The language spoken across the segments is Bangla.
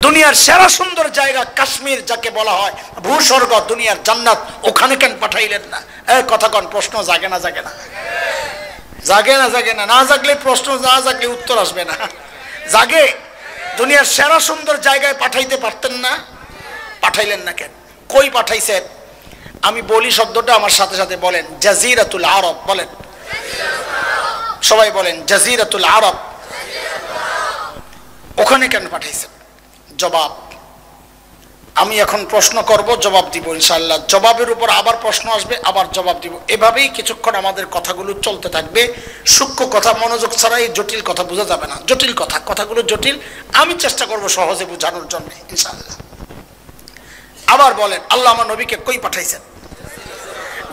দুনিয়ার সেরা সুন্দর জায়গা কাশ্মীর যাকে বলা হয় ভূস্বর্গ, দুনিয়ার জান্নাত, ওখানে কেন পাঠাইলেন না? এই কথা কোন প্রশ্ন জাগে না? জাগে না? জাগে না? জাগে না? না জাগলে প্রশ্ন, না জাগলে উত্তর আসবে না। জাগে। দুনিয়ার সেরা সুন্দর জায়গায় পাঠাইতে পারতেন না? পাঠাইলেন না কেন? কই পাঠাইছেন? আমি বলি শব্দটা, আমার সাথে সাথে বলেন জাজিরাতুল আরব। বলেন সবাই, বলেন জাজিরাতুল আরব। ওখানে কেন পাঠাইছেন? জবাব আমি এখন প্রশ্ন করব, জবাব দিব ইনশাআল্লাহ। জবাবের উপর আবার প্রশ্ন আসবে, আবার জবাব দিব। এভাবেই কিছুক্ষণ আমাদের কথাগুলো চলতে থাকবে। সূক্ষ্ম কথা মনোযোগ ছাড়া এই জটিল কথা বোঝা যাবে না। জটিল কথা, কথাগুলো জটিল, আমি চেষ্টা করব সহজে বোঝানোর জন্য ইনশাআল্লাহ। আবার বলেন, আল্লাহ আমার নবীকে কই পাঠাইছেন?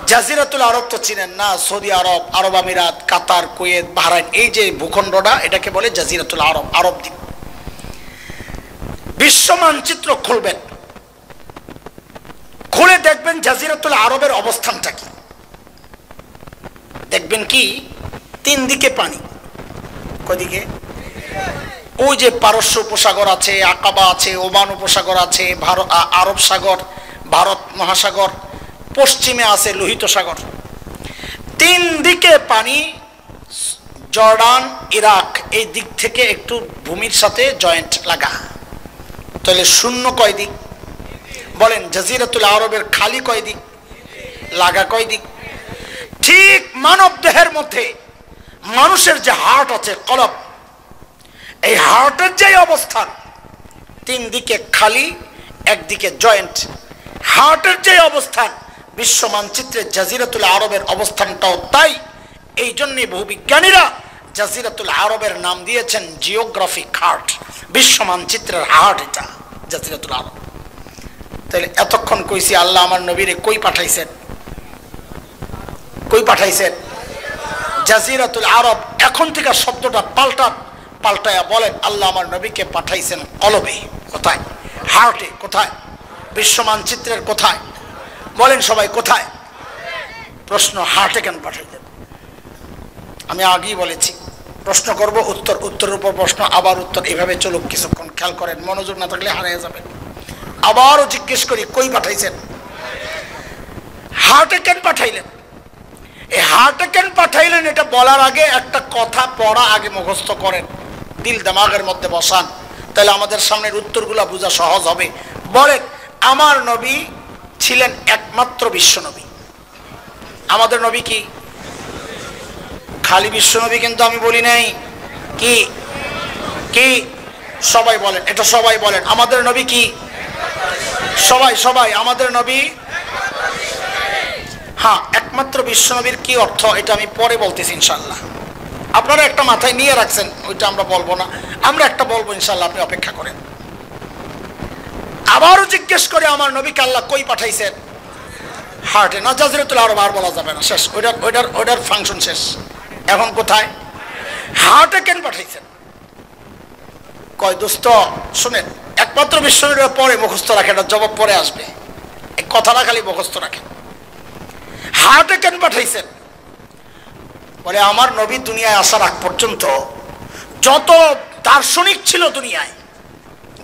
জাজিরাতুল আরব তো চিনেন না? সৌদি আরব, আরব আমিরাত, কাতার, কুয়েত, বাহরাইন, এই যে ভূখণ্ডটা, এটাকে বলে জাজিরাতুল আরব, আরব দ্বীপ। বিশ্ব মানচিত্র খুলবেন, খুলে দেখবেন জাজিরাতুল আরবের অবস্থানটা কি। দেখবেন কি, তিন দিকে পানি। কদিকে? ওই যে পারস্য উপসাগর আছে, আকাবা আছে, ওমান উপসাগর আছে, আরব সাগর, ভারত মহাসাগর, পশ্চিমে আছে লোহিত সাগর। তিন দিকে পানি। জর্ডান, ইরাক এই দিক থেকে একটু ভূমির সাথে জয়েন্ট লাগা। তাহলে শূন্য কয় দিক? বলেন জাজিরাতুল আরবের খালি কয় দিক, লাগা কয় দিক? ঠিক মানব দেহের মধ্যে মানুষের যে হার্ট আছে, কলব, এই হার্টের যে অবস্থান, তিন দিকে খালি, একদিকে জয়েন্ট। হার্টের যে অবস্থান, বিশ্ব মানচিত্রে জাজিরাতুল আরবের অবস্থানটাও তাই। এই জন্যই বহু বিজ্ঞানীরা জাজিরাতুল আরবের নাম দিয়েছেন জিওগ্রাফিক হার্ট। বিশ্ব মানচিত্রের হার্ট এটা জাজিরাতুল আরব। তাহলে এতক্ষণ কইছি আল্লাহ আমার নবীরে কই পাঠাইছেন? কই পাঠাইছেন? জাজিরাতুল আরব। এখন থেকে শব্দটা পাল্টায়া বলেন, আল্লাহ আমার নবীকে পাঠাইছেন কলবে। কোথায়? হার্টে। কোথায়? বিশ্ব মানচিত্রের কোথায়? বলেন সবাই, কোথায়? প্রশ্ন, হার্টে কেন পাঠাইলেন? আমি আগেই বলেছি, প্রশ্ন করব, উত্তর, উত্তরের উপর প্রশ্ন, আবার উত্তর, এভাবে চলুক কিছুক্ষণ। খেয়াল করেন, মনোযোগ না থাকলে হারিয়ে যাবেন। আবারও জিজ্ঞেস করি, কই পাঠাইছেন? হার্টে কেন পাঠাইলেন? এই হার্টে কেন পাঠাইলেন এটা বলার আগে একটা কথা পড়া আগে মুখস্থ করেন, দিল দিমাগের মধ্যে বসান, তাহলে আমাদের সামনের উত্তরগুলো বোঝা সহজ হবে। বলেন, আমার নবী ছিলেন একমাত্র বিশ্ব নবী। আমাদের নবী কি খালি বিশ্ব নবী? কিন্তু আমি বলি নাই। কি কি? সবাই বলেন, এটা সবাই বলেন, আমাদের নবী কি? সবাই আমাদের নবী, হ্যাঁ, একমাত্র বিশ্ব নবীর কি অর্থ এটা আমি পরে বলতেছি ইনশাল্লাহ। আপনারা একটা মাথায় নিয়ে রাখছেন, ওইটা আমরা বলবো না, আমরা একটা বলবো ইনশাল্লাহ, আপনি অপেক্ষা করেন। আবারও জিজ্ঞেস করে, আমার নবীকে আল্লাহ কই পাঠাইছেন? হার্টে না? জাজিরাতুল আরব আর বলা যাবে না, শেষ। ওইটার ফাংশন শেষ। এখন কোথায়? হার্টে কেন পাঠাইছেন? কয় দোস্ত শুনেন, একমাত্র বিশ্ব নবীর পরে মুখস্থ রাখে, এটা জবাব পরে আসবে, এই কথাটা খালি মুখস্থ রাখেন। হার্টে কেন পাঠাইছেন? বলে, আমার নবী দুনিয়ায় আসার আগ পর্যন্ত যত দার্শনিক ছিল দুনিয়ায়,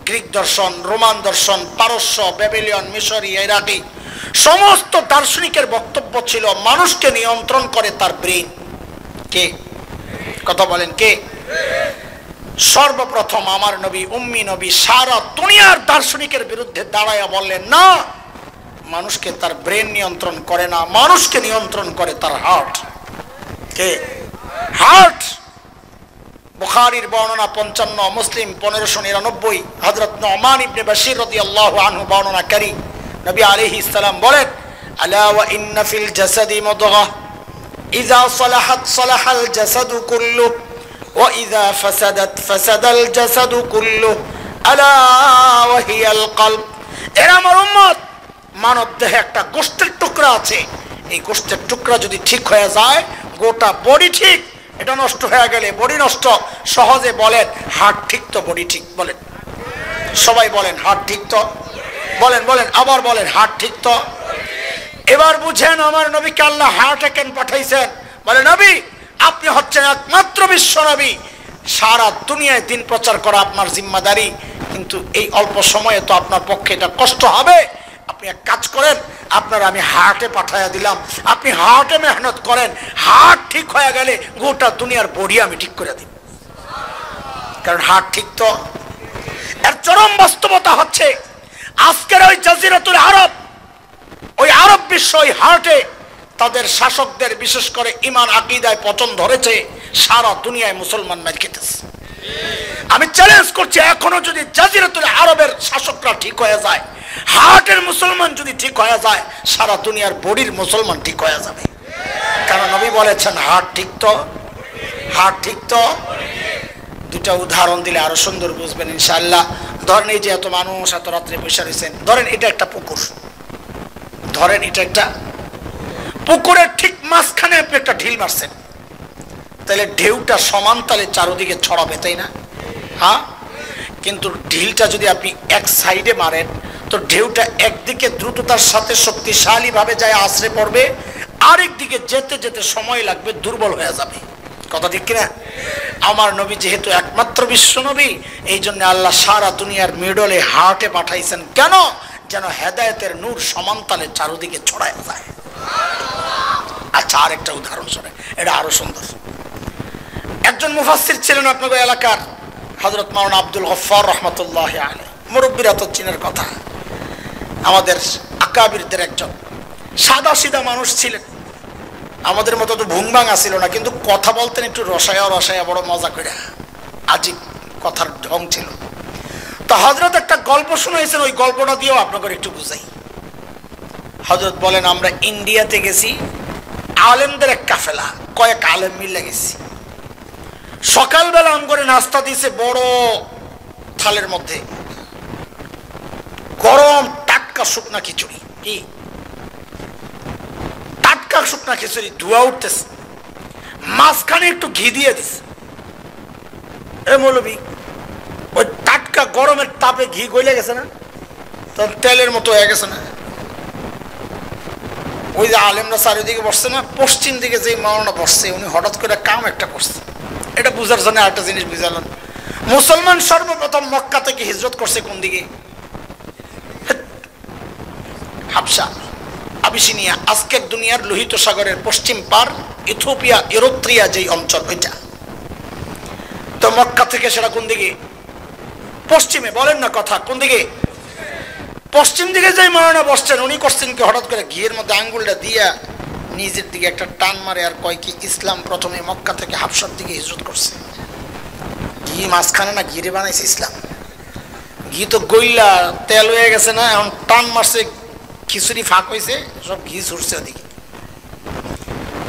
গ্রিক দর্শন, রোমান দর্শন, পারস্য, ব্যাবিলিয়ন, মিশরি, ইরাকি, সমস্ত দার্শনিকের বক্তব্য ছিল মানুষকে নিয়ন্ত্রণ করে তার ব্রেন। কে? কথা বলেন, কে? সর্বপ্রথম আমার নবী, উম্মি নবী, সারা দুনিয়ার দার্শনিকের বিরুদ্ধে দাঁড়ায়া বললেন, না, মানুষকে তার ব্রেন নিয়ন্ত্রণ করে না, মানুষকে নিয়ন্ত্রণ করে তার হার্ট। কে? হার্ট। বুখারীর বর্ণনা 55, মুসলিম 1599, হযরত নুমান ইবনে বাশীর রাদিয়াল্লাহু আনহু বর্ণনাকারী, নবী আলাইহিস সালাম বলেন, আলা ওয়া ইন্না ফিল জাসাদি মুদগাহ ইযা সালাহাত সালাহাল জাসাদু কুল্লু ওয়া ইযা ফাসাদাত ফাসাদাল জাসাদু কুল্লু আলা ওয়া হিয়াল কলব। এরা আমার উম্মত, মানব দেহে একটা গোশতের টুকরা আছে, এই গোশতের টুকরা যদি ঠিক হয়ে যায়, গোটা বডি ঠিক। এটা নষ্ট হয়ে গেলে বডি নষ্ট। সহজে বলেন, হার্ট ঠিক তো বডি ঠিক। বলেন সবাই, বলেন হার্ট ঠিক তো। বলেন আবার বলেন, হার্ট ঠিক তো। এবার বুঝেন আমার নবীকে আল্লাহ হার্টে কেন পাঠাইছেন। বলে, নবী আপনি হচ্ছেন একমাত্র বিশ্ব নবী, সারা দুনিয়ায় দিন প্রচার করা আপনার জিম্মাদারি, কিন্তু এই অল্প সময়ে তো আপনার পক্ষে এটা কষ্ট হবে। আপনি এক কাজ করেন, আপনার আমি হার্টে পাঠাইয়া দিলাম, আপনি হার্টে মেহনত করেন, হার্ট ঠিক হয়ে গেলে গোটা দুনিয়ার বডি আমি ঠিক করে দিব, কারণ হার্ট ঠিক তো। এর চরম বাস্তবতা হচ্ছে আজকের ওই জাজিরাতুল আরব, ওই আরব বিশ্ব, ওই হার্টে তাদের শাসকদের বিশেষ করে ইমান আকীদায় পতন ধরেছে, সারা দুনিয়ায় মুসলমান মার খেতেছে। আমি চ্যালেঞ্জ করছি, এখনো যদি জাজিরাতুল আরবের শাসকরা ঠিক হয়ে যায়, হার্টের মুসলমান যদি ঠিক হয়ে যায়, সারা দুনিয়ার বডির মুসলমান ঠিক হয়ে যাবে। কারণ নবী বলেছেন হার্ট ঠিক তো, হার্ট ঠিক তো। দুটা উদাহরণ দিলে আরো সুন্দর বুঝবেন ইনশাআল্লাহ। ধরেন এই যে এত মানুষ এত রাত্রে বসে রয়েছেন, ধরেন এটা একটা পুকুর, ধরেন এটা একটা পুকুরের ঠিক মাঝখানে আপনি একটা ঢিল মারছেন, তাহলে ঢেউটা সমান তালে চারদিকে ছড়াবে, তাই না? হ্যাঁ, কিন্তু ঢিলটা যদি আপনি এক সাইডে মারেন তো ঢেউটা একদিকে দ্রুততার সাথে শক্তিশালী ভাবে যায় আশ্রে পড়বে, আরেক দিকে যেতে যেতে সময় লাগবে, দুর্বল হয়ে যাবে। কথা ঠিক কিনা? আমার নবী যেহেতু একমাত্র বিশ্ব নবী, এই জন্য আল্লাহ সারা দুনিয়ার মিডলে হার্টে পাঠাইছেন। কেন? যেন হেদায়েতের নূর সমানতালে চারদিকে ছড়ায় যায়। আচ্ছা, আরেকটা উদাহরণ শোনেন, এটা আরো সুন্দর। একজন মুফাসসির ছিলেন আপনাদের এলাকার, হযরত মাওলানা আব্দুল গফফার রাহমাতুল্লাহি আলাইহি, মুরব্বিরা তো চিনার কথা, আমাদের আকাবিরদের একজন সাদা সিধা মানুষ ছিলেন। আমাদের মতো তো ভুংবাং ছিল না, কিন্তু কথা বলতেন একটু রসায়া রসায়া, বড় মজা করে, আজিব কথার ঢং ছিল। তো হযরত একটা গল্প শুনাইছেন, ওই গল্পটা দিয়েও আপনাদের একটু বুঝাই। হযরত বলেন, আমরা ইন্ডিয়াতে গেছি, আলেমদের এক কাফেলা, কয়েক আলেম মিলে গেছি। সকালবেলা আমগরে নাস্তা দিয়েছে বড় থালের মধ্যে, গরম টাটকা শুকনা খিচুড়ি, কি টাটকা শুকনা খিচুড়ি, ধোয়া উঠতেছে, মাঝখানে একটু ঘি দিয়ে দিছে। এ মৌলবী, ওই টাটকা গরমের তাপে ঘি গলে গেছে না, তো তেলের মতো হয়ে গেছে না? ওই যে আলেমরা চারিদিকে বসছে না, পশ্চিম দিকে যে মাওলানা বসছে, উনি হঠাৎ করে কাম একটা করছে। এটা বুঝার জন্য আরেকটা জিনিস বুঝালেন, মুসলমান সর্বপ্রথম মক্কা থেকে হিজরত করছে কোন দিকে? হাবশা, আবিসিনিয়া, আজকের দুনিয়ার লোহিত সাগরের পশ্চিম পার, ইথিওপিয়া, ইরিত্রিয়া যেই অঞ্চল, ওইটা। তো মক্কা থেকে সেটা কোন দিকে? পশ্চিমে। বলেন না কথা, কোন দিকে? পশ্চিম দিকে যে মাওলানা বসছেন, উনি করছেন কি, হঠাৎ করে ঘিয়ের মধ্যে আঙ্গুলটা দিয়া নিজের দিকে একটা টান মারে আর কয় কি, ইসলাম প্রথমে মক্কা থেকে হাবশার দিকে হিজরত করছে। ঘি মাঝখানে না ঘিরে বানাইছে ইসলাম। ঘি তো গইলা তেল হয়ে গেছে না, এখন টান মারছে, খিচুড়ি ফাঁক হয়েছে, সব ঘি ছুটছে ওদিকে।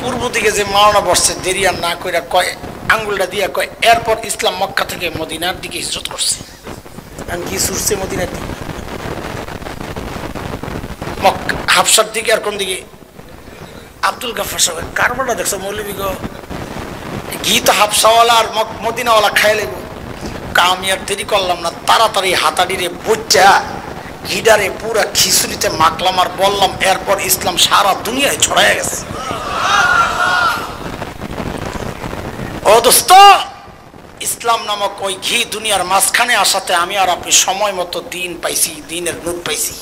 পূর্ব দিকে যে মাওলানা বসছে, দেরি আর না কইরা কয়, আঙ্গুলটা দিয়া কয়, এরপর ইসলাম মক্কা থেকে মদিনার দিকে হিজরত করছে। ঘি ছুটছে মদিনার দিকে, হাবশার দিকে। আর কোন দিকে? আব্দুল গফফার সাহেব কারবারটা দেখছো মৌলবী গো, ঘি তো হাবশাওয়ালা আর মদিনাওয়ালা খাই লাগবো। আমি আর দেরি করলাম না, তাড়াতাড়ি হাতাড়িরে বুঝা ঘিডারে পুরা খিচুড়িতে মাখলাম আর বললাম, এরপর ইসলাম সারা দুনিয়ায় ছড়াইয়া গেছে। ও দোস্ত, ইসলাম নামক ওই ঘি দুনিয়ার মাঝখানে আসাতে আমি আর আপনি সময় মতো দিন পাইছি, দিনের নূর পাইছি।